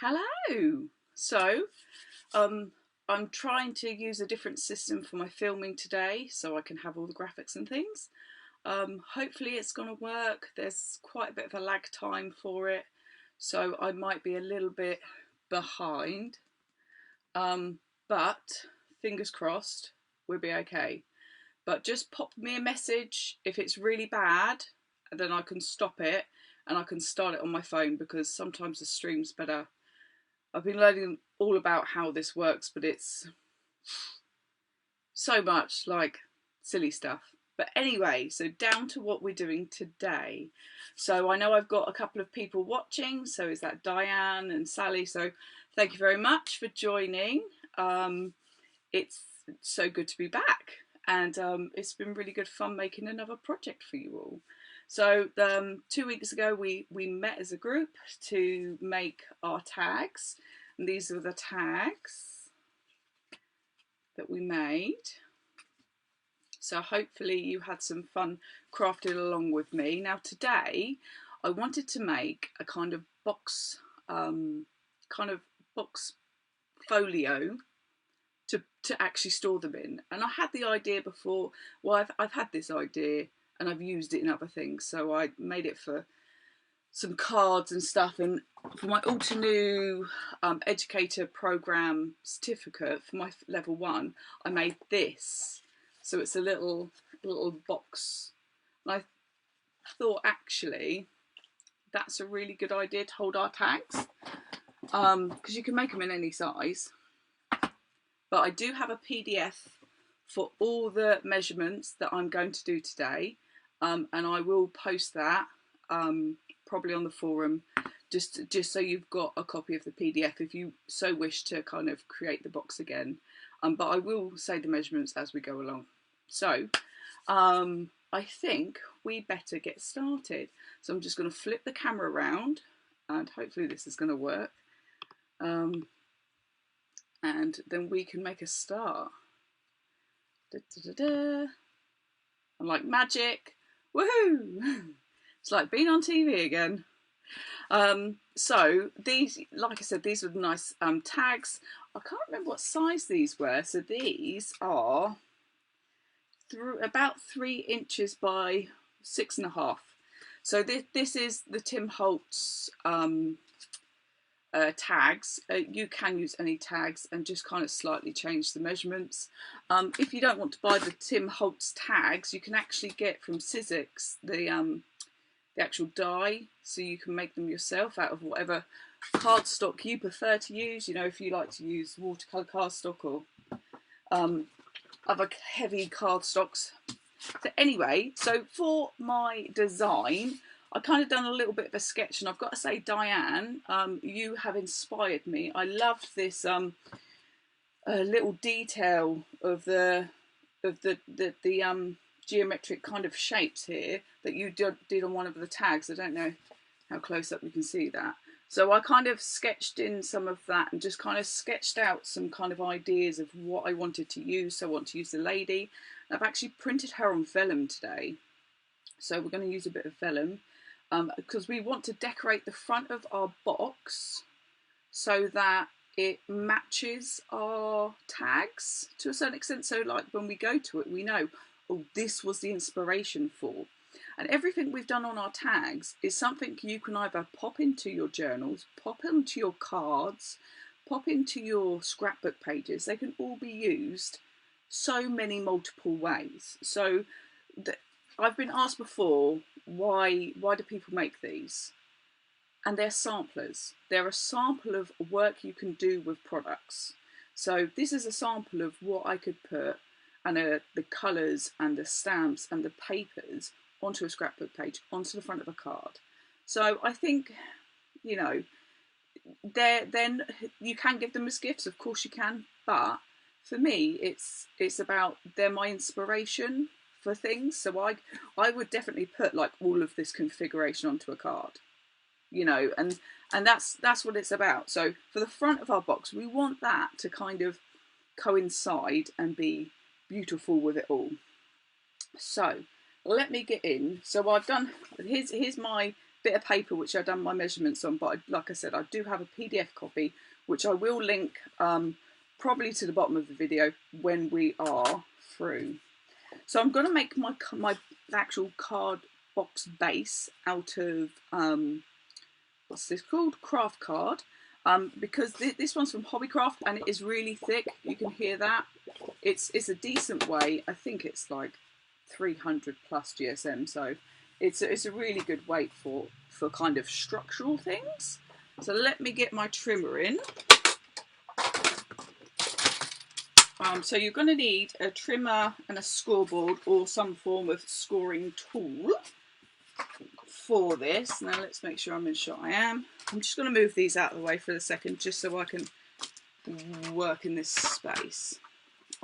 Hello. So, um, I'm trying to use a different system for my filming today so I can have all the graphics and things. Hopefully it's going to work. There's quite a bit of a lag time for it, so I might be a little bit behind. But fingers crossed, we'll be okay. But just pop me a message if it's really bad, and then I can stop it and I can start it on my phone because sometimes the stream's better. I've been learning all about how this works, but it's so much like silly stuff. But anyway, so down to what we're doing today. So I know I've got a couple of people watching. So is that Diane and Sally? So thank you very much for joining. It's so good to be back. And it's been really good fun making another project for you all. So 2 weeks ago, we met as a group to make our tags. And these are the tags that we made. So hopefully you had some fun crafting along with me. Now today, I wanted to make a kind of box folio to actually store them in. And I had the idea before. Well, I've had this idea and I've used it in other things. So I made it for some cards and stuff, and for my Altenew educator program certificate for my level 1, I made this. So it's a little box, and I thought actually that's a really good idea to hold our tags, because you can make them in any size. But I do have a PDF for all the measurements that I'm going to do today, and I will post that probably on the forum, just so you've got a copy of the PDF if you so wish to kind of create the box again. But I will say the measurements as we go along. So I think we better get started. So I'm just going to flip the camera around, and hopefully this is going to work. And then we can make a start. Da, da, da, da. I'm like magic. Woohoo! It's like being on TV again. So these, like I said, these were nice tags. I can't remember what size these were. So these are about 3 inches by 6.5. So this is the Tim Holtz tags. You can use any tags and just kind of slightly change the measurements. If you don't want to buy the Tim Holtz tags, you can actually get from Sizzix the actual die, so you can make them yourself out of whatever cardstock you prefer to use. You know, if you like to use watercolour cardstock or other heavy cardstocks. So anyway, so for my design, I kind of done a little bit of a sketch, and I've got to say, Diane, you have inspired me. I loved this little detail of the geometric kind of shapes here that you did on one of the tags. I don't know how close up you can see that. So I kind of sketched in some of that and just kind of sketched out some kind of ideas of what I wanted to use. So I want to use the lady. I've actually printed her on vellum today. So we're going to use a bit of vellum because we want to decorate the front of our box so that it matches our tags to a certain extent. So like when we go to it, we know, oh, this was the inspiration for. And everything we've done on our tags is something you can either pop into your journals, pop into your cards, pop into your scrapbook pages. They can all be used so many multiple ways. So I've been asked before, why do people make these? And they're samplers. They're a sample of work you can do with products. So this is a sample of what I could put, and the colours and the stamps and the papers onto a scrapbook page, onto the front of a card. So I think, you know, then you can give them as gifts, of course you can, but for me it's about they're my inspiration for things. So I would definitely put like all of this configuration onto a card, you know, and that's what it's about. So for the front of our box, we want that to kind of coincide and be beautiful with it all. So let me get in. So I've done, here's my bit of paper which I've done my measurements on, but like I said, I do have a PDF copy which I will link probably to the bottom of the video when we are through. So I'm going to make my actual card box base out of what's this called? Craft card. Because this one's from Hobbycraft and it is really thick. You can hear that. It's a decent weight. I think it's like 300 plus GSM, so it's a really good weight for kind of structural things. So let me get my trimmer in. So you're going to need a trimmer and a scoreboard or some form of scoring tool for this. Now let's make sure I'm in shot. I am. I'm just going to move these out of the way for a second just so I can work in this space.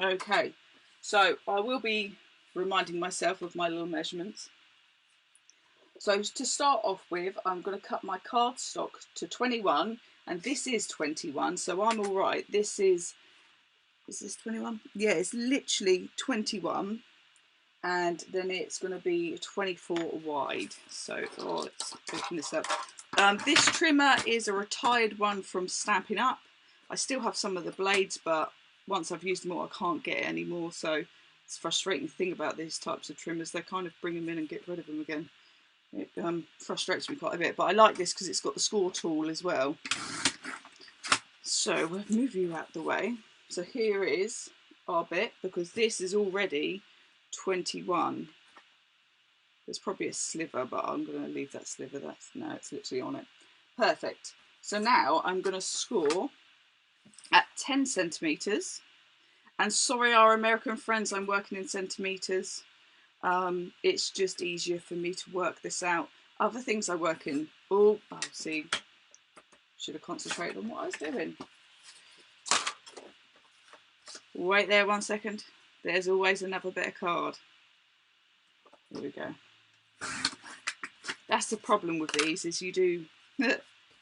Okay, so I will be reminding myself of my little measurements. So to start off with, I'm going to cut my cardstock to 21, and this is 21, so I'm all right. This is this 21? Yeah, it's literally 21, and then it's going to be 24 wide. So let's open this up. This trimmer is a retired one from Stampin' Up. I still have some of the blades, but once I've used them all, I can't get it anymore. So it's a frustrating thing about these types of trimmers. They kind of bring them in and get rid of them again. It frustrates me quite a bit, but I like this because it's got the score tool as well. So we'll move you out the way. So here is our bit, because this is already 21. There's probably a sliver, but I'm going to leave that sliver. No, it's literally on it. Perfect. So now I'm going to score at 10 centimetres. And sorry, our American friends, I'm working in centimetres. It's just easier for me to work this out. Other things I work in. Oh, see. Should have concentrated on what I was doing. Wait there 1 second. There's always another bit of card. Here we go. That's the problem with these, is you do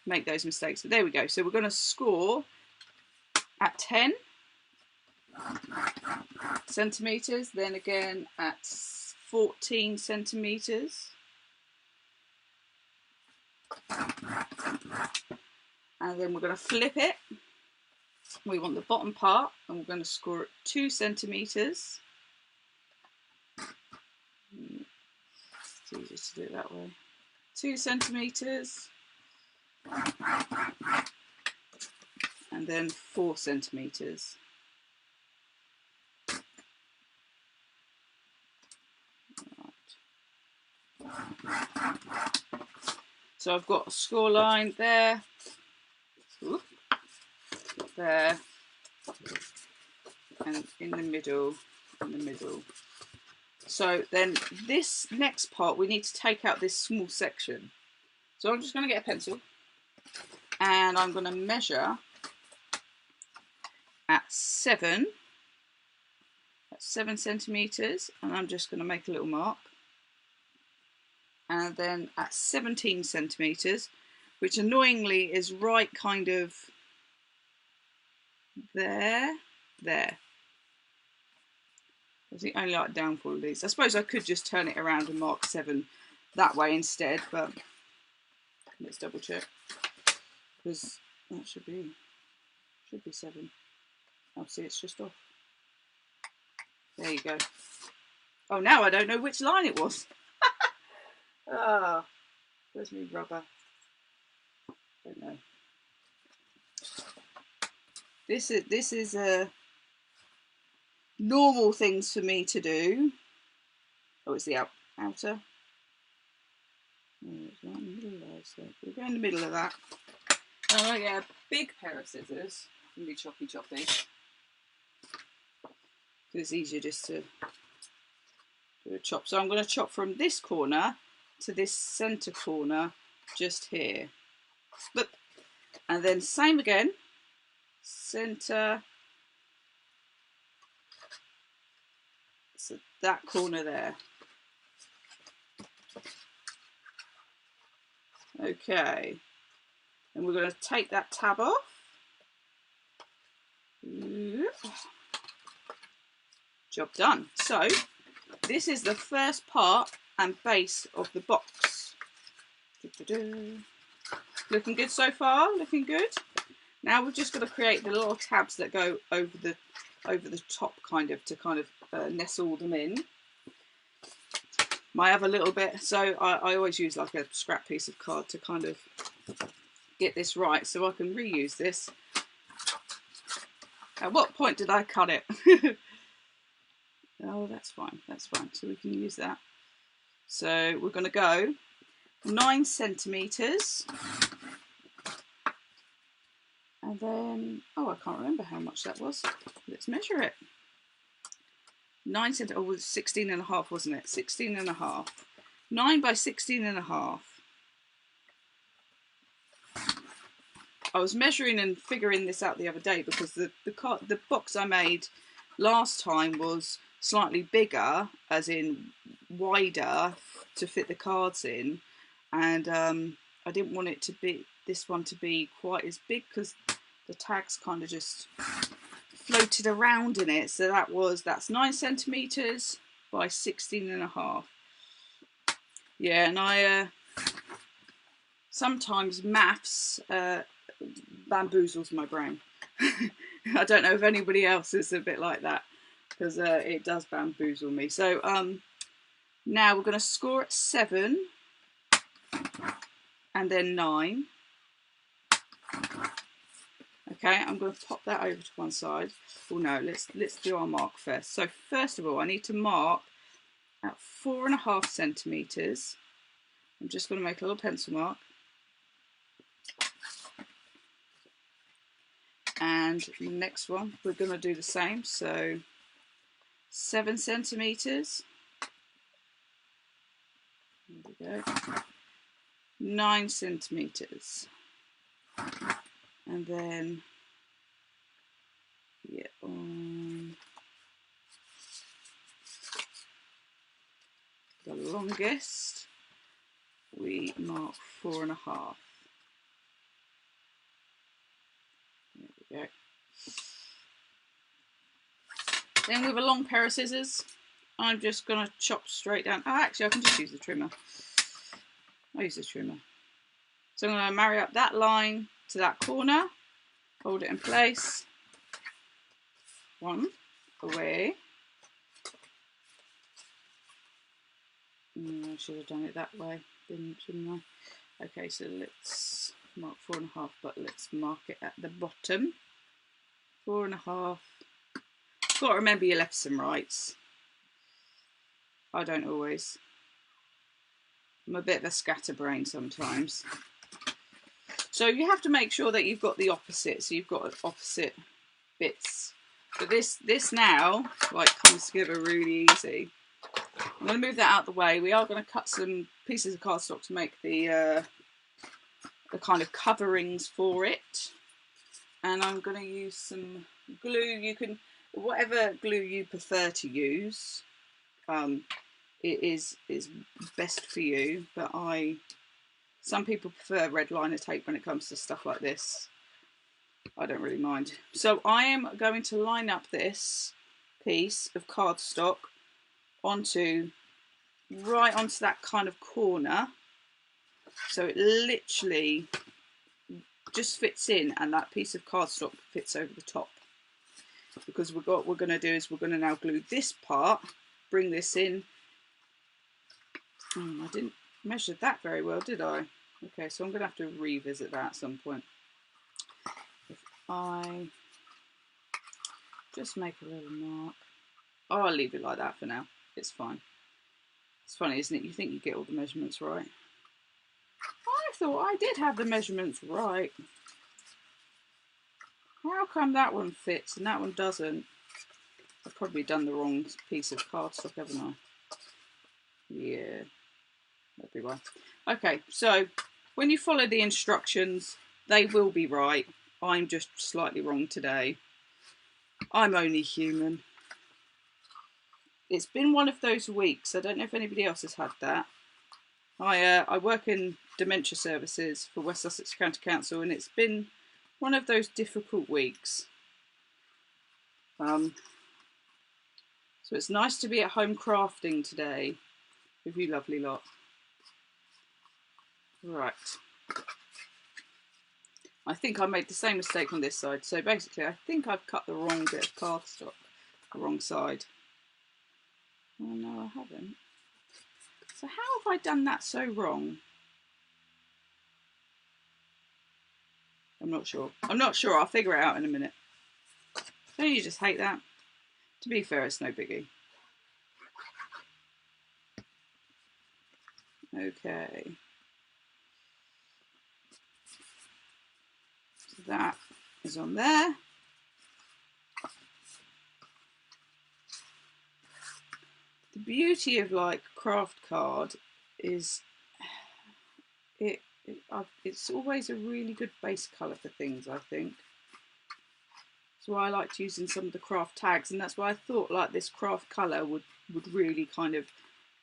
make those mistakes. But there we go. So we're going to score at 10 centimetres, then again at 14 centimetres, and then we're going to flip it. We want the bottom part, and we're going to score at 2 centimetres. It's easier to do it that way. 2 centimetres, and then 4 centimetres. So I've got a score line there, there, and in the middle, So then this next part, we need to take out this small section. So I'm just going to get a pencil, and I'm going to measure at 7 centimetres, and I'm just going to make a little mark. And then at 17 centimetres, which annoyingly is right kind of there. That's the only like downfall of these. I suppose I could just turn it around and mark 7 that way instead, but let's double check, because that should be 7. I'll see, it's just off. There you go. Oh, now I don't know which line it was. Ah, where's my rubber? Don't know. This is a normal things for me to do. Oh, it's the outer. Oh, it's right in the middle there, so we'll go in the middle of that. I'm going to get a big pair of scissors and be choppy. It's easier just to do a chop. So I'm going to chop from this corner to this centre corner just here. Look. And then same again. Centre. So that corner there. Okay. And we're going to take that tab off. Job done. So this is the first part and base of the box. Looking good so far, looking good. Now we've just got to create the little tabs that go over the top kind of to nestle them in. Might have a little bit, so I always use like a scrap piece of card to kind of get this right so I can reuse this. At what point did I cut it? Oh, that's fine, so we can use that. So we're going to go 9 centimetres, and then, oh, I can't remember how much that was. Let's measure it. 9 centimetres, oh, it was 16.5, wasn't it? 16.5. 9 by 16.5. I was measuring and figuring this out the other day because the box I made last time was slightly bigger, as in wider, to fit the cards in, and I didn't want it to be, this one to be quite as big because the tags kind of just floated around in it. So that's 9 centimetres by 16.5. Yeah, and I sometimes maths bamboozles my brain. I don't know if anybody else is a bit like that, because it does bamboozle me. So now we're going to score at 7 and then 9. Okay, I'm going to pop that over to one side. Oh no, let's do our mark first. So first of all, I need to mark at 4.5 centimetres. I'm just going to make a little pencil mark. And the next one, we're going to do the same. So 7 centimetres. There we go. 9 centimetres. And then, yeah, on the longest, we mark 4.5. There we go. Then with a long pair of scissors, I'm just going to chop straight down. Oh, actually, I can just use the trimmer. I'll use the trimmer. So I'm going to marry up that line to that corner, hold it in place, one, away. I should have done it that way, shouldn't I? Okay, so let's mark 4.5, but let's mark it at the bottom. 4.5. Got to remember your lefts and rights. I don't always. I'm a bit of a scatterbrain sometimes. So you have to make sure that you've got the opposite, so you've got opposite bits. But this now like comes together really easy. I'm going to move that out of the way. We are going to cut some pieces of cardstock to make the kind of coverings for it. And I'm going to use some glue. You can, whatever glue you prefer to use, it is best for you. But some people prefer red liner tape when it comes to stuff like this. I don't really mind. So I am going to line up this piece of cardstock right onto that kind of corner. So it literally just fits in, and that piece of cardstock fits over the top. Because what we're going to do is we're going to now glue this part, bring this in. I didn't measure that very well, did I? Okay, so I'm going to have to revisit that at some point. If I just make a little mark. Oh, I'll leave it like that for now. It's fine. It's funny, isn't it? You think you get all the measurements right. I thought I did have the measurements right. How come that one fits and that one doesn't? I've probably done the wrong piece of cardstock, haven't I? Yeah. That'd be why. Okay, so when you follow the instructions, they will be right. I'm just slightly wrong today. I'm only human. It's been one of those weeks. I don't know if anybody else has had that. I work in dementia services for West Sussex County Council, and it's been one of those difficult weeks. So it's nice to be at home crafting today with you lovely lot. Right. I think I made the same mistake on this side. So basically, I think I've cut the wrong bit of cardstock, the wrong side. Oh no, I haven't. So how have I done that so wrong? I'm not sure. I'm not sure. I'll figure it out in a minute. Don't you just hate that? To be fair, it's no biggie. Okay. So that is on there. The beauty of like craft card is it's always a really good base colour for things, I think. That's why I liked using some of the craft tags, and that's why I thought like this craft colour would really kind of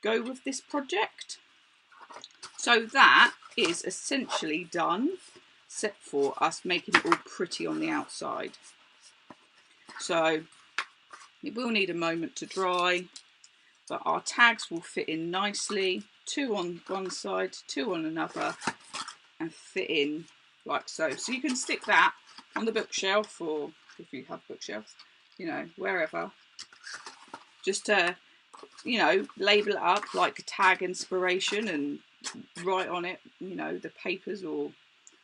go with this project. So that is essentially done, except for us making it all pretty on the outside. So it will need a moment to dry, but our tags will fit in nicely, 2 on one side, 2 on another, and fit in like so. So you can stick that on the bookshelf, or if you have bookshelves, you know, wherever. Just to, you know, label it up like a tag inspiration and write on it, you know, the papers or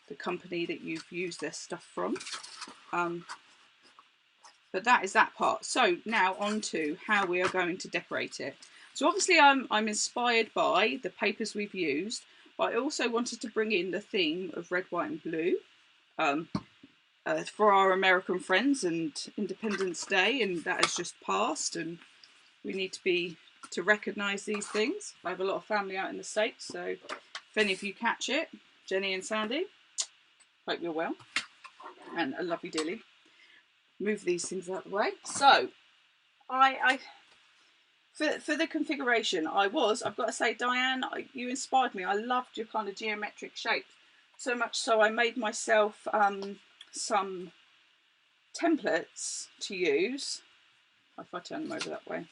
the company that you've used their stuff from. But that is that part. So now on to how we are going to decorate it. So obviously I'm inspired by the papers we've used, but I also wanted to bring in the theme of red, white and blue for our American friends and Independence Day, and that has just passed, and we need to recognise these things. I have a lot of family out in the States, so if any of you catch it, Jenny and Sandy, hope you're well, and I love you dearly. Move these things out of the way. So for the configuration, I've got to say, Diane, you inspired me. I loved your kind of geometric shapes, so much so I made myself some templates to use. If I turn them over that way,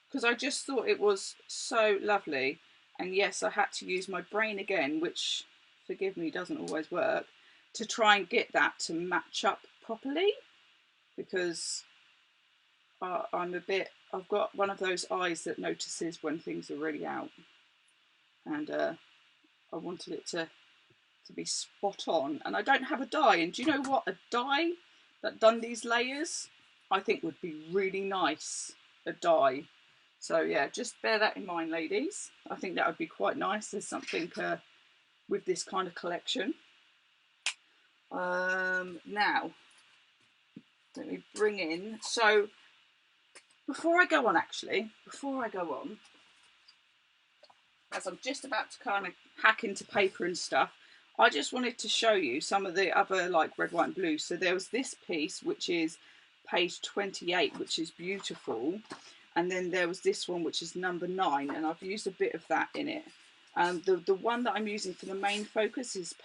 because I just thought it was so lovely. And yes, I had to use my brain again, which, forgive me, doesn't always work, to try and get that to match up properly, because I've got one of those eyes that notices when things are really out, and I wanted it to be spot on. And I don't have a die, and do you know what? A die that done these layers, I think would be really nice, a die. So yeah, just bear that in mind, ladies. I think that would be quite nice. There's something with this kind of collection. Now, let me bring in, so before I go on, as I'm just about to kind of hack into paper and stuff, I just wanted to show you some of the other like red, white and blue. So there was this piece, which is page 28, which is beautiful. And then there was this one, which is number 9, and I've used a bit of that in it. The one that I'm using for the main focus is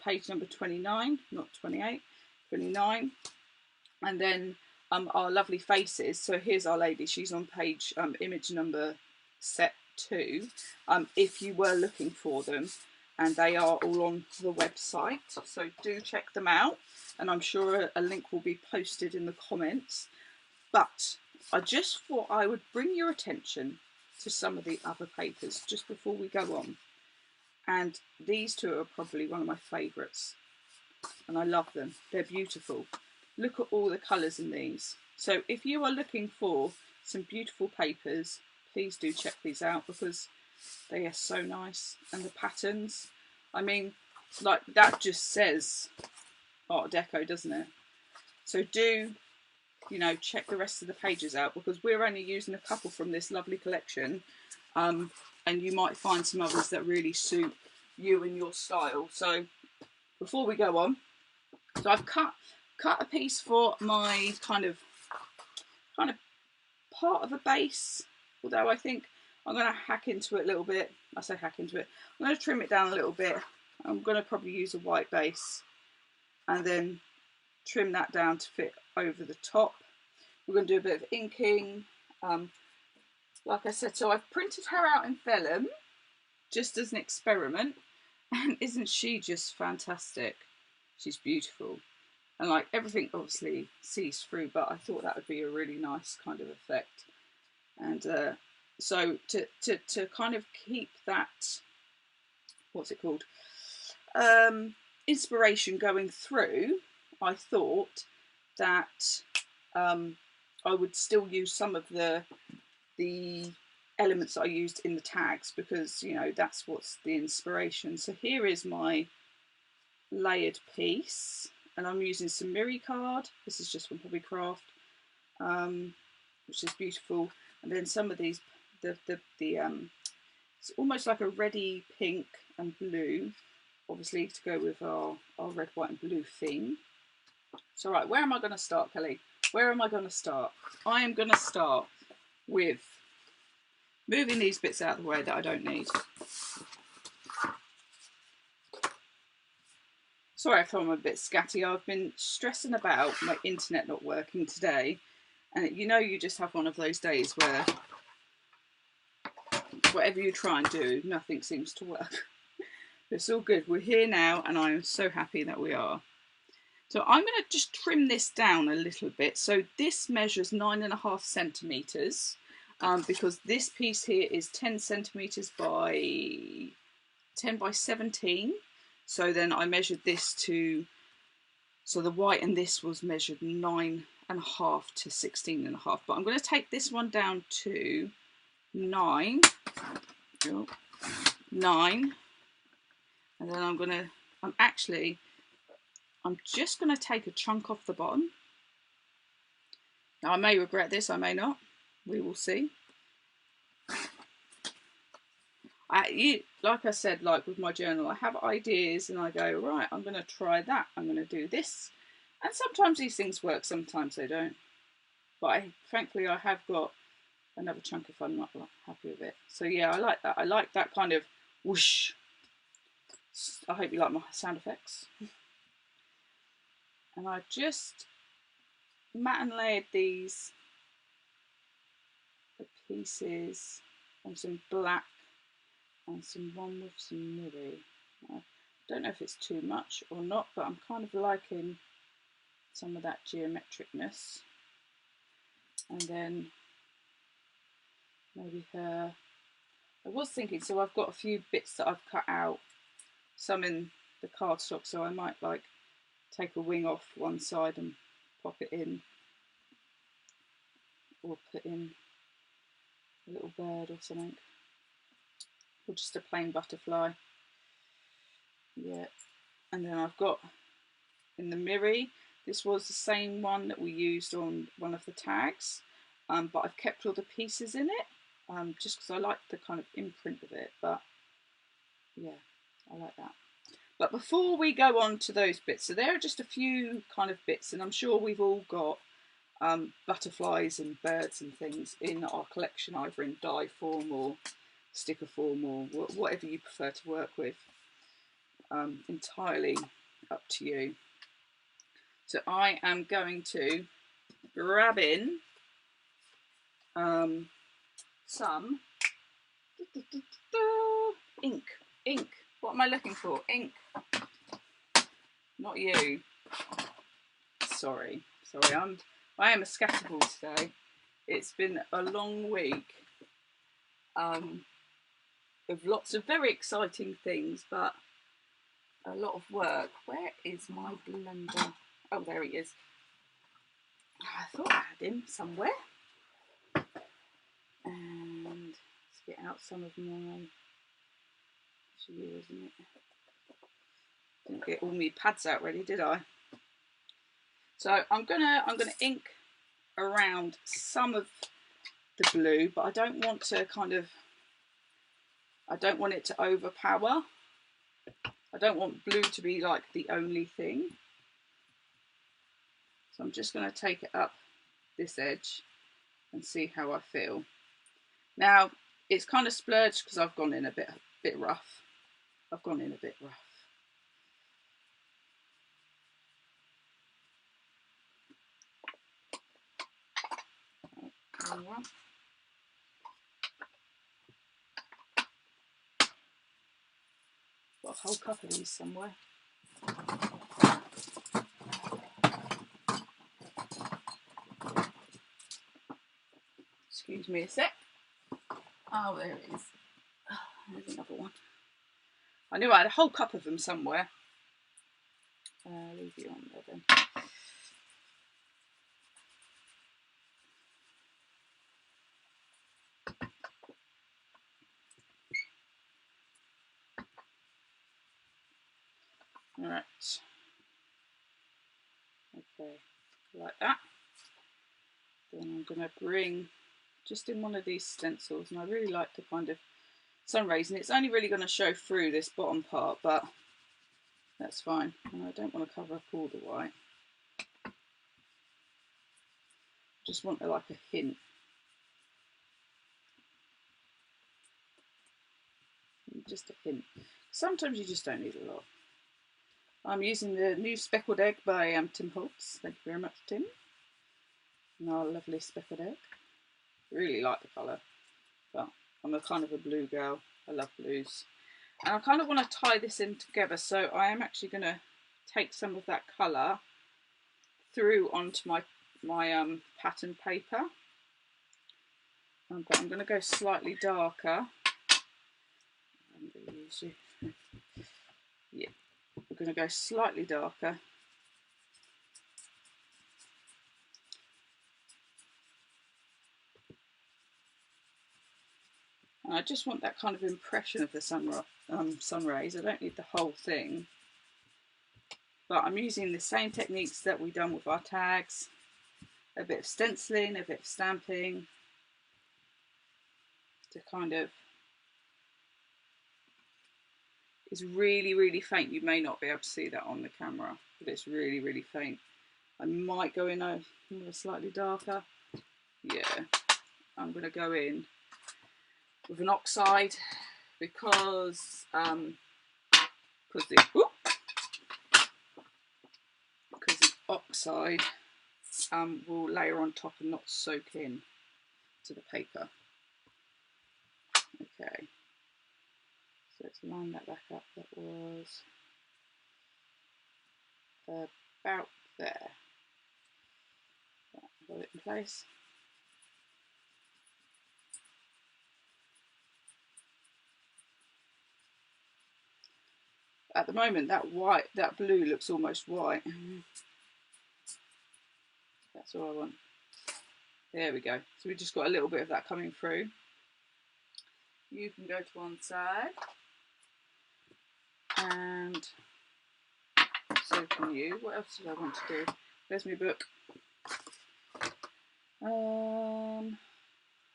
page number 29, not 28, 29. And then our lovely faces. So here's Our Lady. She's on page image number set 2. If you were looking for them, and they are all on the website. So do check them out, and I'm sure a link will be posted in the comments. But I just thought I would bring your attention to some of the other papers just before we go on. And these two are probably one of my favourites, and I love them. They're beautiful. Look at all the colours in these. So if you are looking for some beautiful papers, please do check these out, because they are so nice. And the patterns, I mean, like that just says Art Deco, doesn't it? So do, you know, check the rest of the pages out, because we're only using a couple from this lovely collection, and you might find some others that really suit you and your style. So before we go on, so I've cut a piece for my kind of part of a base, although I think I'm going to hack into it a little bit. I say hack into it. I'm going to trim it down a little bit. I'm going to probably use a white base and then trim that down to fit over the top. We're going to do a bit of inking. Like I said, so I've printed her out in vellum just as an experiment, And isn't she just fantastic? She's beautiful. And like everything obviously sees through, but I thought that would be a really nice kind of effect. And so to kind of keep that, what's it called, inspiration going through, I thought that I would still use some of the elements that I used in the tags, because you know that's what's the inspiration. So here is my layered piece, and I'm using some Miri card. This is just from Hobbycraft, which is beautiful. And then some of these, it's almost like a reddy pink and blue, obviously to go with our red, white and blue theme. So right, where am I going to start, Kelly? Where am I going to start? I am going to start with moving these bits out of the way that I don't need. Sorry if I'm a bit scatty. I've been stressing about my internet not working today. And you know, you just have one of those days where whatever you try and do, nothing seems to work. It's all good. We're here now, and I'm so happy that we are. So I'm going to just trim this down a little bit. So this measures 9.5 centimetres, because this piece here is 10 centimetres by 10 by 17. So then I measured this to, so the white and this was measured 9.5 to 16.5. But I'm going to take this one down to 9. Oh, 9. And then I'm just going to take a chunk off the bottom. Now I may regret this, I may not. We will see. Like I said, like with my journal, I have ideas and I go, right, I'm going to try that. I'm going to do this. And sometimes these things work, sometimes they don't. But thankfully I have got another chunk if I'm not happy with it. So yeah, I like that. I like that kind of whoosh. I hope you like my sound effects. And I just matte and layered the pieces on some black and one with some Miri. I don't know if it's too much or not, but I'm kind of liking some of that geometricness. And then maybe her. I was thinking, so I've got a few bits that I've cut out, some in the cardstock, so I might like take a wing off one side and pop it in, or put in a little bird or something, or just a plain butterfly. Yeah, and then I've got in the Miri, this was the same one that we used on one of the tags, but I've kept all the pieces in it, just because I like the kind of imprint of it. But yeah, I like that. But before we go on to those bits, so there are just a few kind of bits, and I'm sure we've all got butterflies and birds and things in our collection, either in die form or sticker form or whatever you prefer to work with. Entirely up to you. So I am going to grab in some ink. What am I looking for? Ink. Not you. Sorry. I am a scatterball today. It's been a long week of lots of very exciting things, but a lot of work. Where is my blender? Oh, there he is. I thought I had him somewhere. And let's get out some of my. It's you, isn't it? Didn't get all my pads out ready, did I? So I'm gonna ink around some of the blue, but I don't want to I don't want it to overpower. I don't want blue to be like the only thing. So I'm just going to take it up this edge and see how I feel. Now it's kind of splurged because I've gone in a bit rough. I've gone in a bit rough. But I got a whole cup of these somewhere. Excuse me a sec. Oh, there it is. Oh, there's another one. I knew I had a whole cup of them somewhere. Leave you on there then. Alright. Okay, like that. Then I'm going to bring just in one of these stencils, and I really like the kind of sun rays, and it's only really going to show through this bottom part, but that's fine. And I don't want to cover up all the white. Just want like a hint. Just a hint. Sometimes you just don't need a lot. I'm using the new Speckled Egg by Tim Holtz. Thank you very much, Tim. And our lovely Speckled Egg. Really like the colour, but I'm a kind of a blue girl. I love blues. And I kind of want to tie this in together, so I am actually going to take some of that colour through onto my pattern paper. But I'm going to go slightly darker. I'm going to use you. Yeah, we're going to go slightly darker. And I just want that kind of impression of the sun rays. I don't need the whole thing. But I'm using the same techniques that we've done with our tags. A bit of stenciling, a bit of stamping. To kind of... It's really, really faint. You may not be able to see that on the camera, but it's really, really faint. I might go in a slightly darker. Yeah, I'm going to go in with an oxide because the oxide will layer on top and not soak in to the paper. Okay, so let's line that back up. That was about there. Got it in place. At the moment, that blue looks almost white. That's all I want. There we go. So we just got a little bit of that coming through. You can go to one side, and so can you. What else did I want to do? There's my book.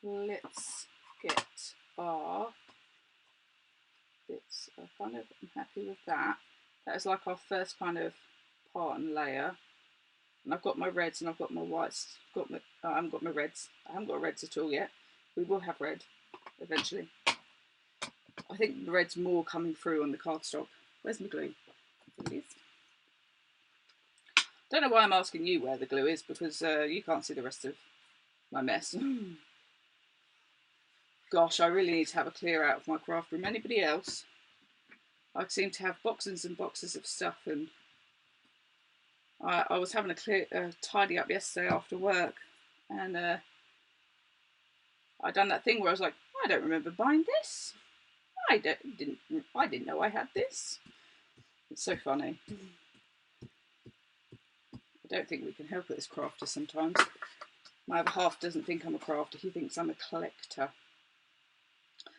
Let's get our bits. I'm happy with that. That is like our first kind of part and layer. And I've got my reds and I've got my whites. I haven't got my reds. I haven't got reds at all yet. We will have red eventually. I think the red's more coming through on the cardstock. Where's my glue? Please. Don't know why I'm asking you where the glue is, because you can't see the rest of my mess. Gosh, I really need to have a clear out of my craft room. Anybody else? I seem to have boxes and boxes of stuff, and I was having a tidy up yesterday after work, and I done that thing where I was like, I don't remember buying this. I didn't know I had this. It's so funny. I don't think we can help it as crafters sometimes. My other half doesn't think I'm a crafter, he thinks I'm a collector.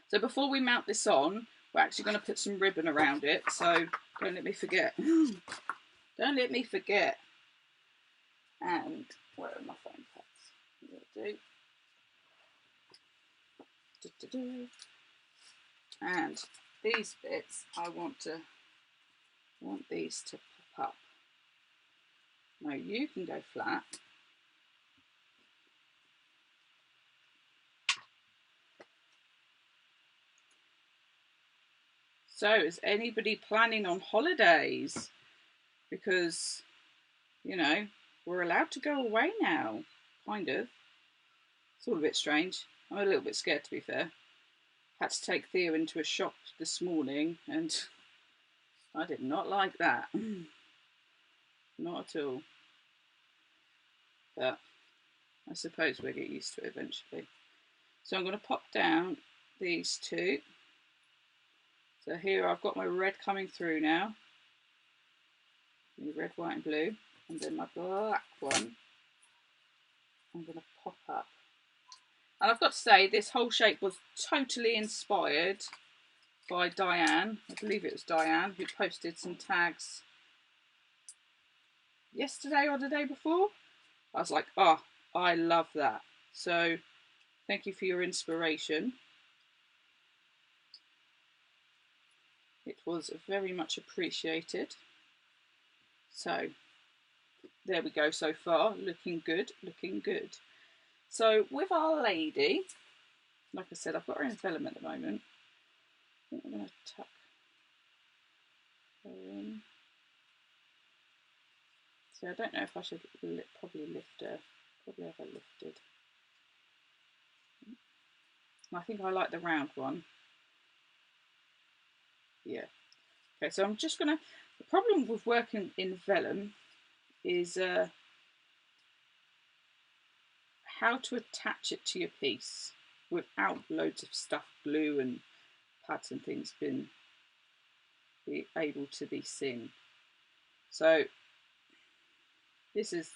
So before we mount this on, we're actually going to put some ribbon around it, so don't let me forget. Don't let me forget. And where are my phone pads? Do. And these bits, I want these to pop up. Now you can go flat. So is anybody planning on holidays? Because, you know, we're allowed to go away now, kind of. It's all a bit strange. I'm a little bit scared, to be fair. Had to take Theo into a shop this morning, and I did not like that. Not at all. But I suppose we'll get used to it eventually. So I'm going to pop down these two. So here I've got my red coming through now. Red, white and blue. And then my black one I'm going to pop up. And I've got to say, this whole shape was totally inspired by Diane. I believe it was Diane who posted some tags yesterday or the day before. I was like, oh, I love that. So thank you for your inspiration. It was very much appreciated. So there we go so far. Looking good, looking good. So with our lady, like I said, I've got her in vellum at the moment. I think I'm going to tuck her in. So I don't know if I should probably lift her. Probably have her lifted. I think I like the round one. Yeah. Okay, so I'm just going to... The problem with working in vellum is how to attach it to your piece without loads of stuff, glue and pads and things be able to be seen. So this is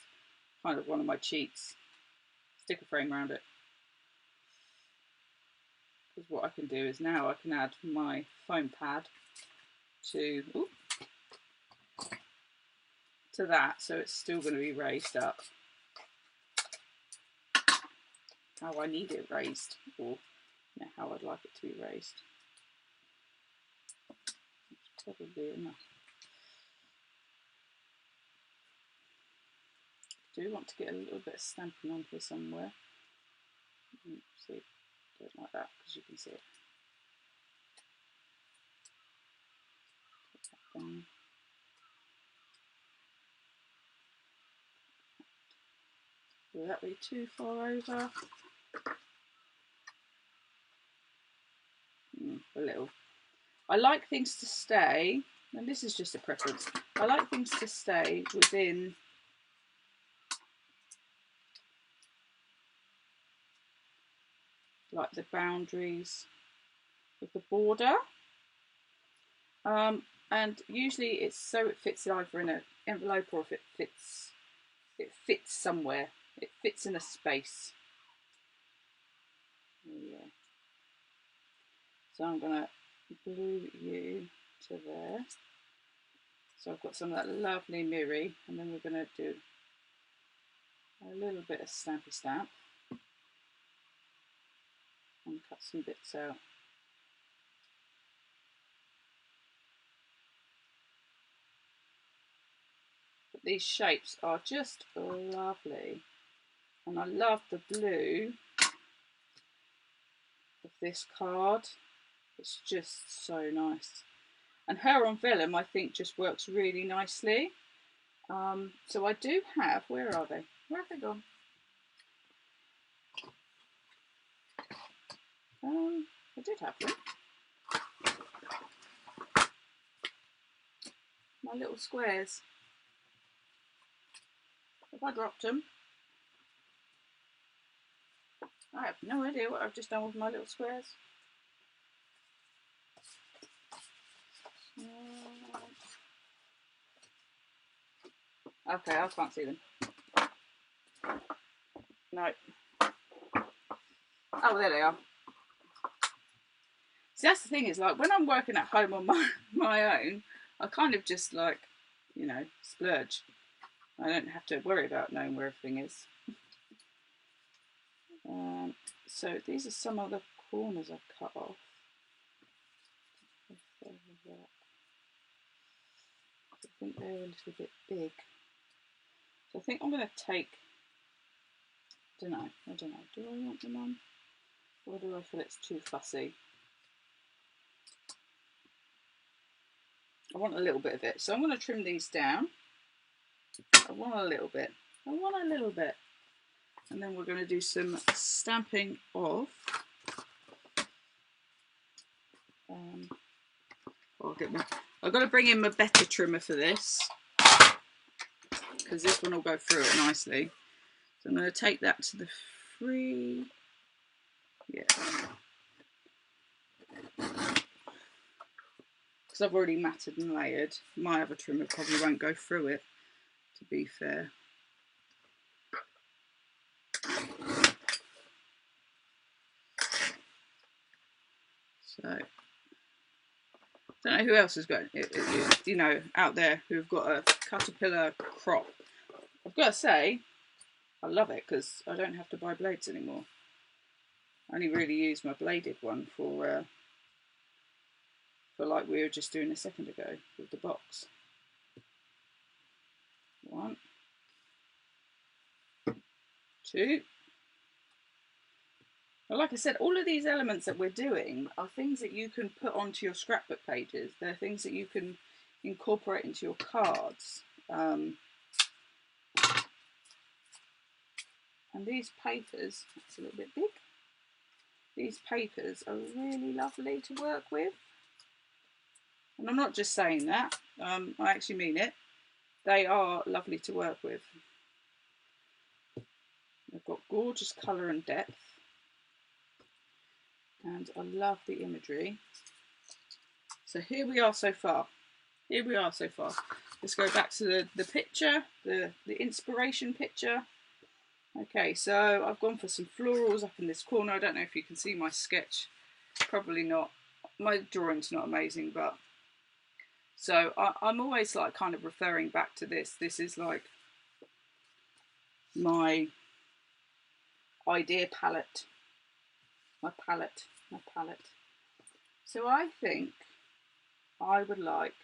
kind of one of my cheats. Stick a frame around it. Because what I can do is now I can add my foam pad to that, so it's still going to be raised up how I need it raised, or how I'd like it to be raised. That's probably enough. I do want to get a little bit of stamping on here somewhere. See, don't like that because you can see it. Put that down. Will that be too far over? A little. I like things to stay, and this is just a preference, I like things to stay within like the boundaries of the border. And usually it's so it fits either in an envelope or if it fits somewhere. It fits in a space. Yeah. So I'm going to glue you to there. So I've got some of that lovely mirror, and then we're going to do a little bit of stampy stamp and cut some bits out. But these shapes are just lovely, and I love the blue of this card. It's just so nice. And her on vellum I think just works really nicely. So I do have, where are they? Where have they gone? I did have them. My little squares. Have I dropped them? I have no idea what I've just done with my little squares. Okay, I can't see them. No. Oh, there they are. See, that's the thing, is like when I'm working at home on my own, I kind of just like, you know, splurge. I don't have to worry about knowing where everything is. So these are some of the corners I've cut off. I think they're a little bit big. So I think I'm going to take, I don't know, do I want them on? Or do I feel it's too fussy? I want a little bit of it. So I'm going to trim these down. I want a little bit. And then we're going to do some stamping of. I'll get I've got to bring in my better trimmer for this, because this one will go through it nicely. So I'm going to take that to the free. Yeah. Because I've already matted and layered. My other trimmer probably won't go through it, to be fair. So, I don't know who else has got, you know, out there who've got a caterpillar crop. I've got to say, I love it because I don't have to buy blades anymore. I only really use my bladed one for like we were just doing a second ago with the box. 1, 2. Well, like I said, all of these elements that we're doing are things that you can put onto your scrapbook pages. They're things that you can incorporate into your cards. And these papers, that's a little bit big. These papers are really lovely to work with. And I'm not just saying that, I actually mean it. They are lovely to work with. They've got gorgeous colour and depth. And I love the imagery. So here we are so far. Here we are so far. Let's go back to the picture, the inspiration picture. Okay, so I've gone for some florals up in this corner. I don't know if you can see my sketch. Probably not. My drawing's not amazing, but... So I'm always like kind of referring back to this. This is like my idea palette. My palette. So I think I would like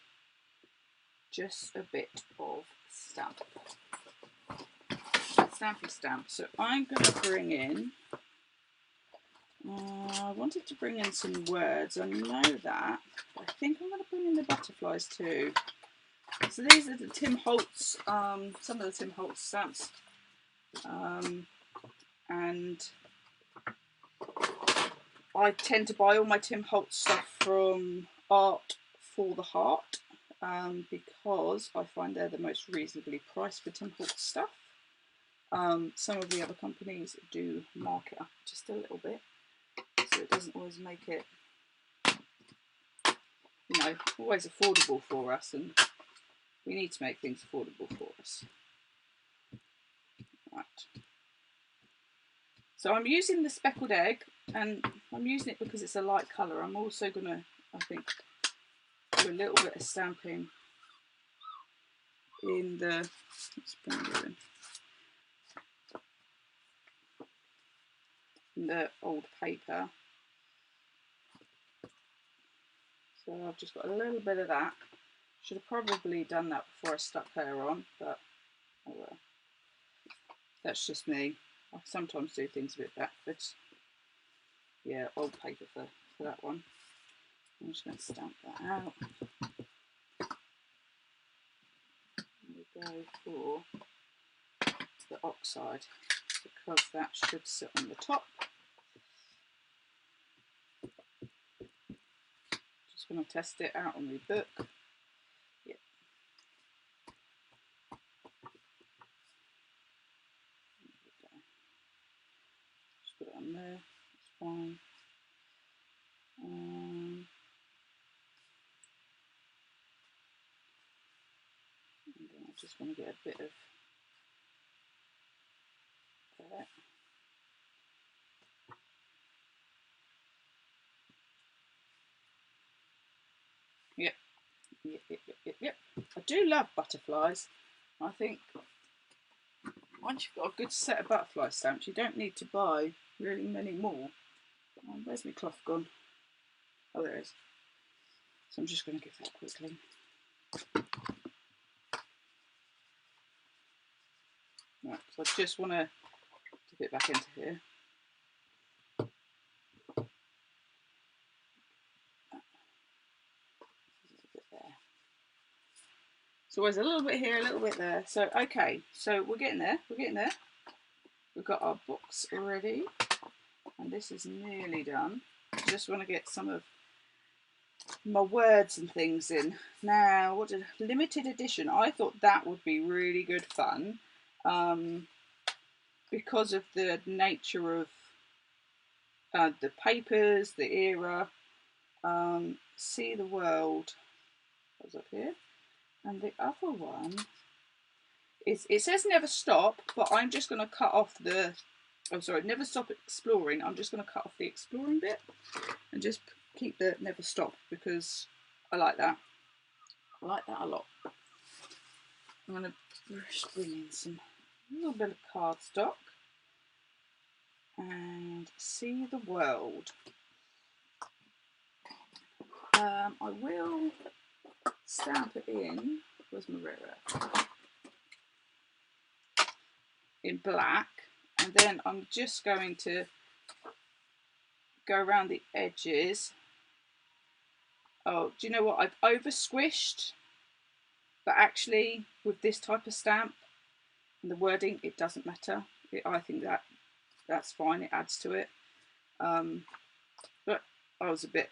just a bit of stampy stamp. So I'm going to bring in, I wanted to bring in some words, I know that. I think I'm going to bring in the butterflies too. So these are the Tim Holtz, some of the Tim Holtz stamps. And I tend to buy all my Tim Holtz stuff from Art for the Heart, because I find they're the most reasonably priced for Tim Holtz stuff. Some of the other companies do mark it up just a little bit, so it doesn't always make it, you know, always affordable for us, and we need to make things affordable for us. Right. So I'm using the Speckled Egg, and I'm using it because it's a light colour. I'm also going to, I think, do a little bit of stamping in the, let's bring it in the old paper. So I've just got a little bit of that. Should have probably done that before I stuck her on, but oh well. That's just me. I sometimes do things a bit backwards. Yeah, old paper for that one. I'm just going to stamp that out. And we go for the oxide, because that should sit on the top. Just going to test it out on my book. Yep. Just put it on there, it's fine. And then I just want to get a bit of that. Yep. I do love butterflies. I think once you've got a good set of butterfly stamps, you don't need to buy really many more. Where's my cloth gone? Oh, there it is. So I'm just going to get that quickly. Right, so I just want to dip it back into here. So always a little bit here, a little bit there. So okay, so we're getting there. We've got our box ready, and this is nearly done. Just want to get some of my words and things in. Now, what a limited edition. I thought that would be really good fun, because of the nature of the papers, the era. See the World was up here, and the other one is, it says Never Stop, but I'm just going to cut off the, oh sorry, Never Stop Exploring. I'm just going to cut off the exploring bit and just keep the Never Stop, because I like that. I like that a lot. I'm going to bring in some, a little bit of cardstock and See the World. I will stamp it in, where's my ruler? In black, and then I'm just going to go around the edges. Oh, do you know what? I've over squished, but actually with this type of stamp and the wording, it doesn't matter. I think that's fine, it adds to it. But I was a bit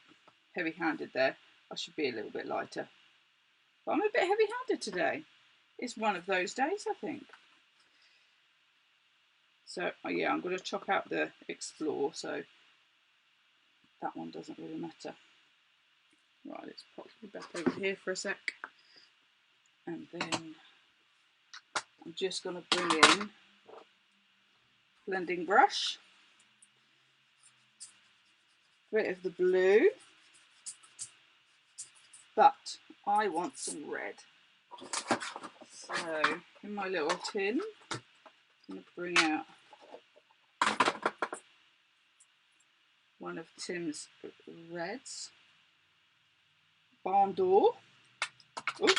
heavy-handed there. I should be a little bit lighter. But I'm a bit heavy-handed today. It's one of those days, I think. So, yeah, I'm going to chop out the Explore, so that one doesn't really matter. Right, let's pop it back over here for a sec. And then I'm just going to bring in blending brush, bit of the blue, but I want some red. So in my little tin, I'm going to bring out one of Tim's reds, Barn Door. Ooh.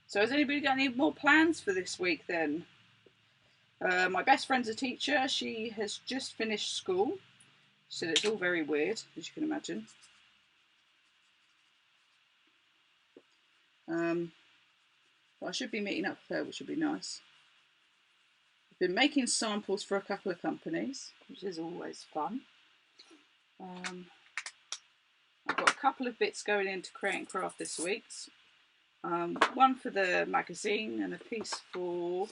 So has anybody got any more plans for this week then? My best friend's a teacher. She has just finished school. She said it's all very weird, as you can imagine. But I should be meeting up with her, which would be nice. I've been making samples for a couple of companies, which is always fun. I've got a couple of bits going into Create and Craft this week. One for the magazine and a piece for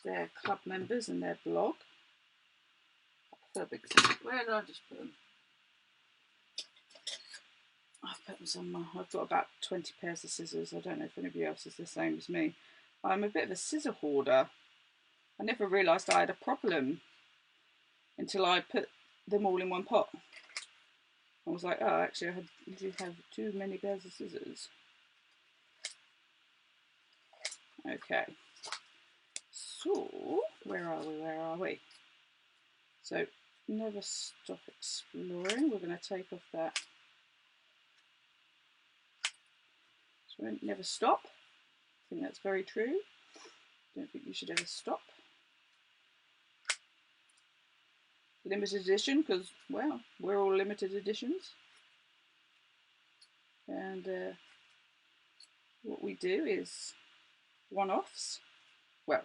their club members and their blog. Where did I just put them? I've put them somewhere. I've got about 20 pairs of scissors. I don't know if anybody else is the same as me. I'm a bit of a scissor hoarder. I never realised I had a problem until I put them all in one pot. I was like, oh, actually, I do have too many pairs of scissors. Okay. So, where are we? So, Never Stop Exploring. We're going to take off that. So, never stop. I think that's very true. Don't think you should ever stop. Limited edition, because, well, we're all limited editions. And what we do is one-offs. Well,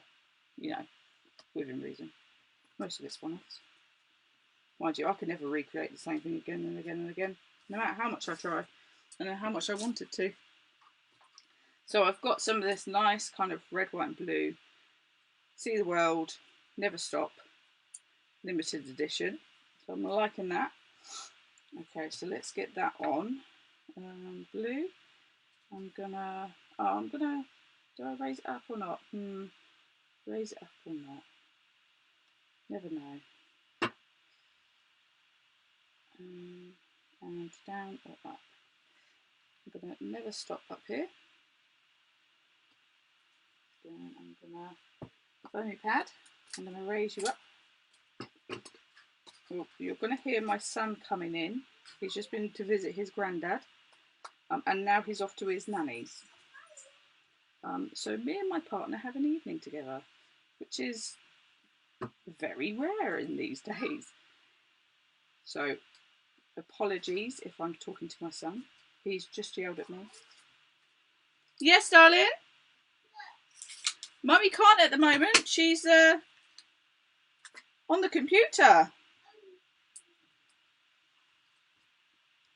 you know, within reason. Most of it's one-offs. Mind you, I could never recreate the same thing again and again and again, no matter how much I try and how much I wanted to. So I've got some of this nice kind of red, white and blue. See the World, Never Stop, limited edition. So I'm liking that. Okay, so let's get that on. Blue. Do I raise it up or not? Raise it up or not? Never know. And down or up. I'm gonna never stop up here. Then I'm gonna foamy pad. I'm gonna raise you up. You're gonna hear my son coming in. He's just been to visit his granddad, and now he's off to his nanny's. So me and my partner have an evening together, which is very rare in these days. So apologies if I'm talking to my son. He's just yelled at me. Yes, darling? Mummy can't at the moment. She's on the computer.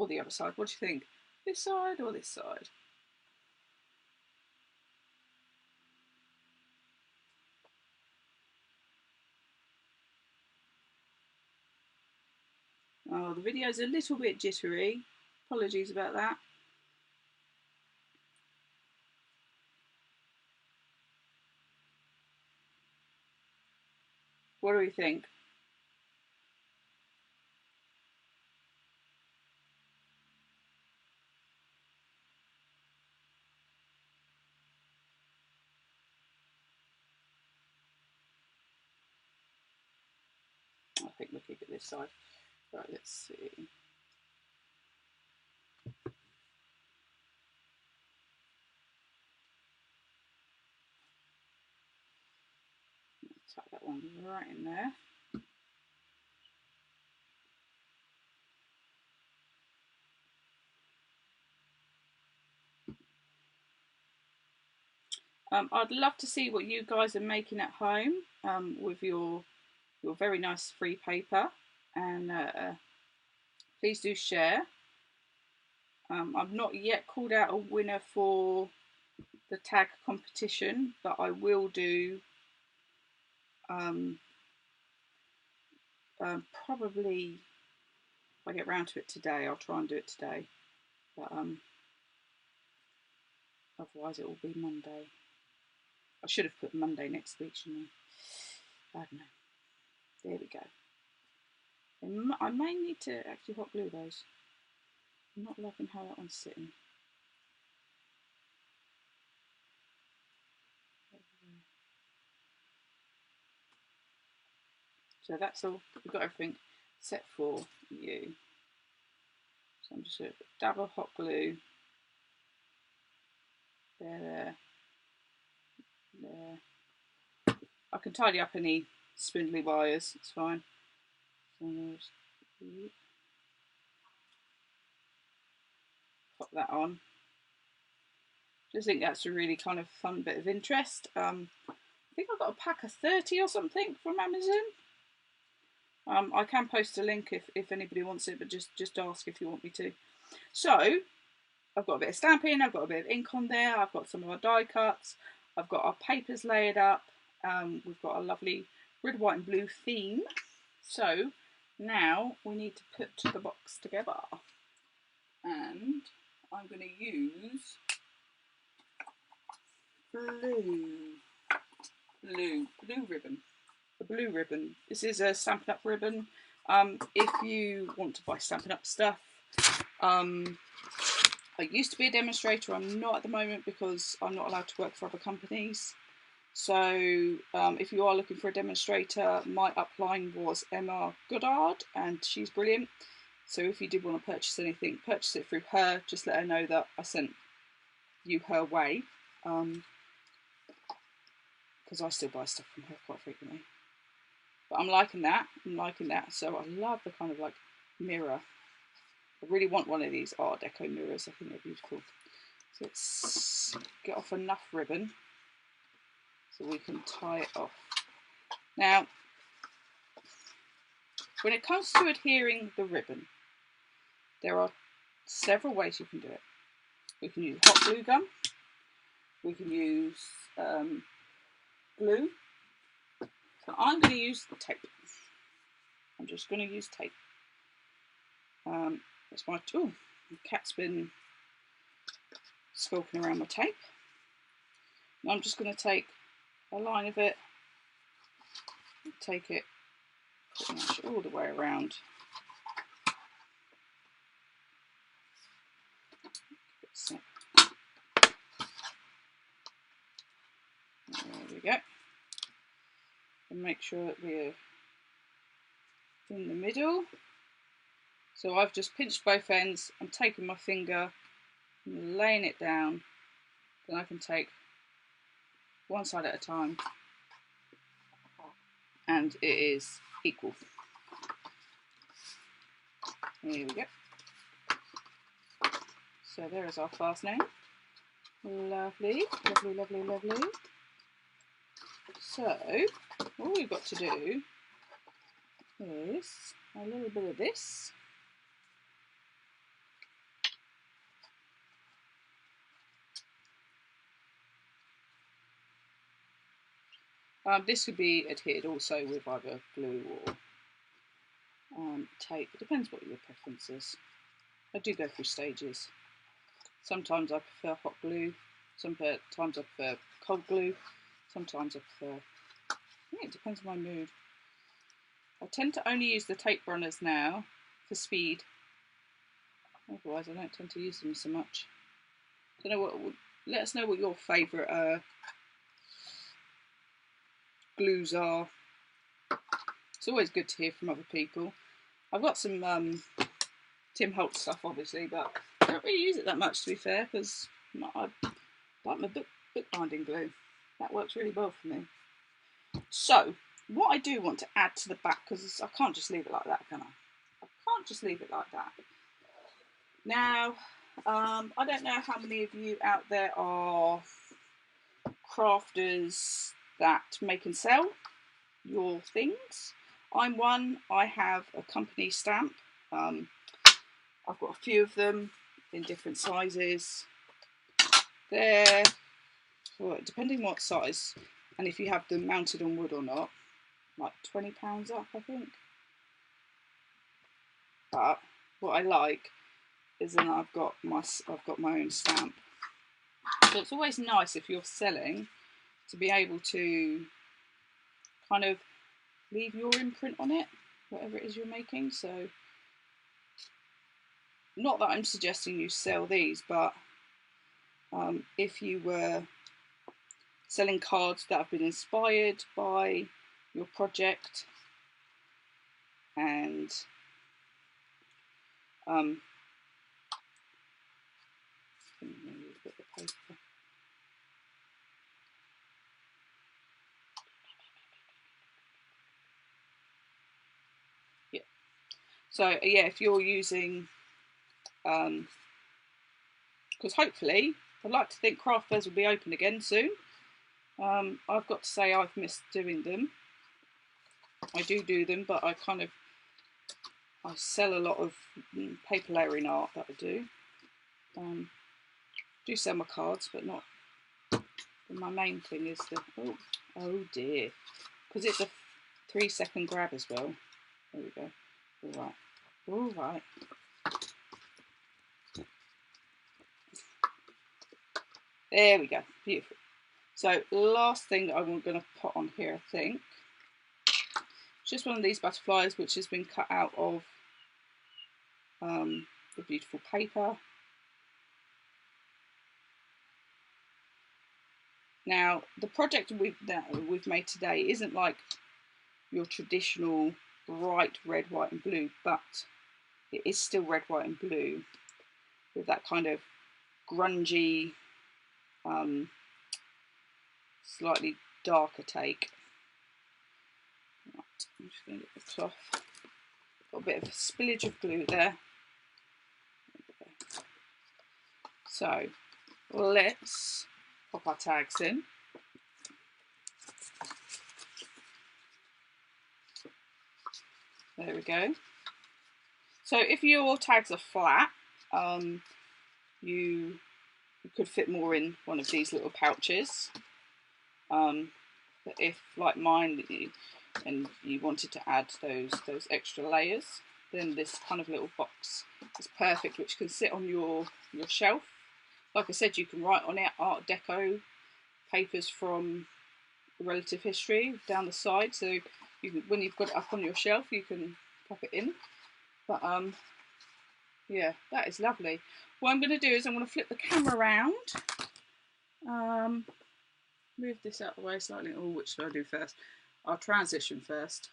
or the other side. What do you think? This side or this side? Oh, the video's a little bit jittery. Apologies about that. What do we think? I think we'll keep it this side. Right, let's see. Tuck that one right in there. I'd love to see what you guys are making at home with your very nice free paper, and please do share. I've not yet called out a winner for the tag competition, but I will do probably if I get round to it today. I'll try and do it today, but otherwise it will be Monday. I should have put Monday next week, shouldn't I? I don't know. There we go. I may need to actually hot glue those. I'm not loving how that one's sitting. So that's all. We've got everything set for you. So I'm just going to dab of hot glue. There. I can tidy up any spindly wires. It's fine. So pop that on. Just think that's a really kind of fun bit of interest. I think I got a pack of 30 or something from Amazon. I can post a link if anybody wants it, but just ask if you want me to. So I've got a bit of stamping, I've got a bit of ink on there, I've got some of our die cuts, I've got our papers layered up, we've got a lovely red, white and blue theme. So now we need to put the box together, and I'm going to use blue ribbon. A blue ribbon. This is a Stampin' Up ribbon. If you want to buy Stampin' Up stuff, I used to be a demonstrator. I'm not at the moment because I'm not allowed to work for other companies. So if you are looking for a demonstrator, my upline was Emma Goddard, and she's brilliant. So if you did want to purchase anything, purchase it through her. Just let her know that I sent you her way, because I still buy stuff from her quite frequently. But I'm liking that. So I love the kind of like mirror. I really want one of these Art Deco mirrors. I think they're beautiful. So let's get off enough ribbon so we can tie it off. Now, when it comes to adhering the ribbon, there are several ways you can do it. We can use hot glue gun. We can use glue. So I'm going to use tape. I'm just going to use tape. That's my tool. The cat's been skulking around my tape. And I'm just going to take a line of it, take it pretty much all the way around. There we go. And make sure that we're in the middle. So I've just pinched both ends. I'm taking my finger and laying it down. Then I can take one side at a time, and it is equal. Here we go. So there is our fastening. Lovely, lovely, lovely, lovely. So all we've got to do is a little bit of this. This could be adhered also with either glue or tape. It depends what your preference is. I do go through stages. Sometimes I prefer hot glue, sometimes I prefer cold glue, sometimes I prefer, I think it depends on my mood. I tend to only use the tape runners now for speed. Otherwise I don't tend to use them so much. Don't know what, let us know what your favourite glues are. It's always good to hear from other people. I've got some Tim Holtz stuff obviously, but I don't really use it that much to be fair, because I like my bookbinding glue. That works really well for me. So what I do want to add to the back, because I can't just leave it like that, can I? I can't just leave it like that. Now, I don't know how many of you out there are crafters that make and sell your things. I'm one. I have a company stamp. I've got a few of them in different sizes. They're, well, depending what size and if you have them mounted on wood or not, like £20 up, I think. But what I like is then I've got my own stamp. So it's always nice if you're selling to be able to kind of leave your imprint on it, whatever it is you're making. So not that I'm suggesting you sell these, but if you were selling cards that have been inspired by your project and yeah, so yeah, if you're using because hopefully I'd like to think craft fairs will be open again soon. I've got to say I've missed doing them. I do them, but I sell a lot of paper layering art that I do. Do sell my cards, but not. My main thing is the oh dear, because it's a 3-second grab as well. There we go. All right. There we go. Beautiful. So last thing that I'm going to put on here, I think, just one of these butterflies which has been cut out of the beautiful paper. Now the project that we've made today isn't like your traditional bright red, white and blue, but it is still red, white and blue with that kind of grungy, slightly darker take. Right, I'm just going to get the cloth. Got a bit of a spillage of glue there. So let's pop our tags in. There we go. So if your tags are flat, you could fit more in one of these little pouches. But if, like mine, and you wanted to add those extra layers, then this kind of little box is perfect, which can sit on your shelf. Like I said, you can write on it Art Deco, papers from relative history down the side, so you can, when you've got it up on your shelf, you can pop it in. But yeah, that is lovely. What I'm going to do is I'm going to flip the camera around. Move this out of the way slightly. Oh, which should I do first? I'll transition first.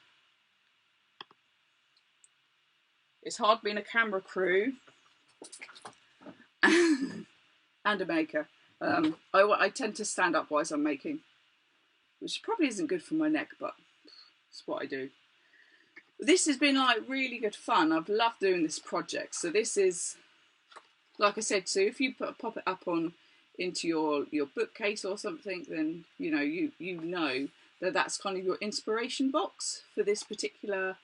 It's hard being a camera crew and a maker. I tend to stand up whilst I'm making, which probably isn't good for my neck, but it's what I do. This has been like really good fun. I've loved doing this project. So this is, like I said, so if you pop it up on into your bookcase or something, then you know that that's kind of your inspiration box for this particular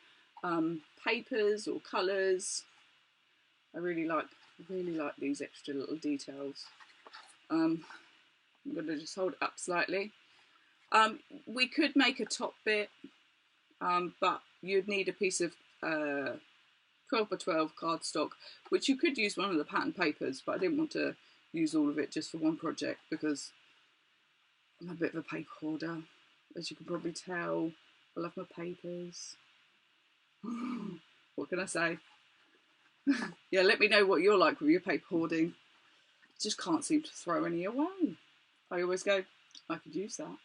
papers or colours. I really like these extra little details. I'm going to just hold it up slightly. We could make a top bit, but you'd need a piece of 12 by 12 cardstock, which you could use one of the pattern papers, but I didn't want to use all of it just for one project because I'm a bit of a paper hoarder, as you can probably tell. I love my papers. What can I say? Yeah, let me know what you're like with your paper hoarding. I just can't seem to throw any away. I always go, I could use that.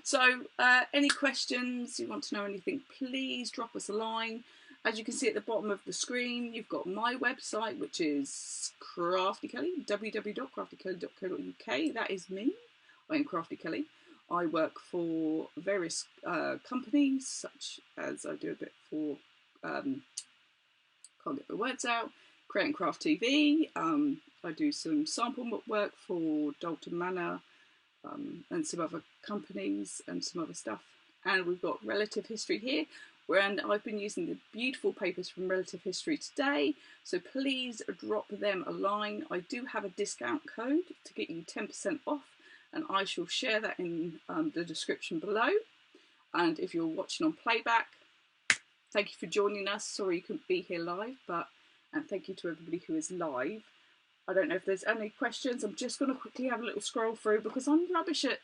So any questions, you want to know anything, please drop us a line. As you can see at the bottom of the screen, you've got my website, which is Crafty Kelly, www.craftykelly.co.uk. That is me. I am Crafty Kelly. I work for various companies, such as I do a bit for, can't get the words out, Create and Craft TV. I do some sample work for Dalton Manor and some other companies and some other stuff. And we've got Relative History here, and I've been using the beautiful papers from Relative History today, so please drop them a line. I do have a discount code to get you 10% off, and I shall share that in the description below. And if you're watching on playback, thank you for joining us. Sorry you couldn't be here live, and thank you to everybody who is live. I don't know if there's any questions. I'm just going to quickly have a little scroll through because I'm rubbish at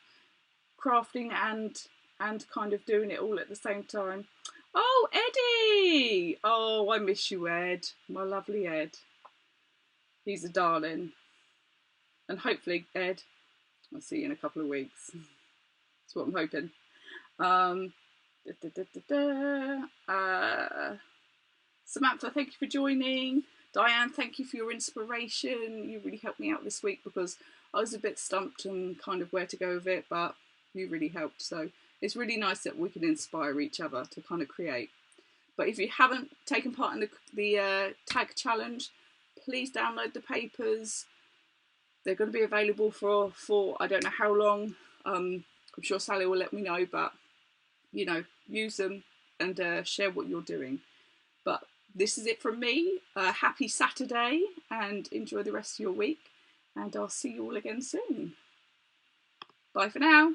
crafting and kind of doing it all at the same time. Oh, Eddie! Oh, I miss you, Ed. My lovely Ed. He's a darling. And hopefully, Ed, I'll see you in a couple of weeks. That's what I'm hoping. Samantha, thank you for joining. Diane, thank you for your inspiration. You really helped me out this week because I was a bit stumped on kind of where to go with it, but you really helped. So it's really nice that we can inspire each other to kind of create. But if you haven't taken part in the tag challenge, please download the papers. They're going to be available for I don't know how long. I'm sure Sally will let me know, but you know, use them and share what you're doing. But this is it from me. Happy Saturday and enjoy the rest of your week. And I'll see you all again soon. Bye for now.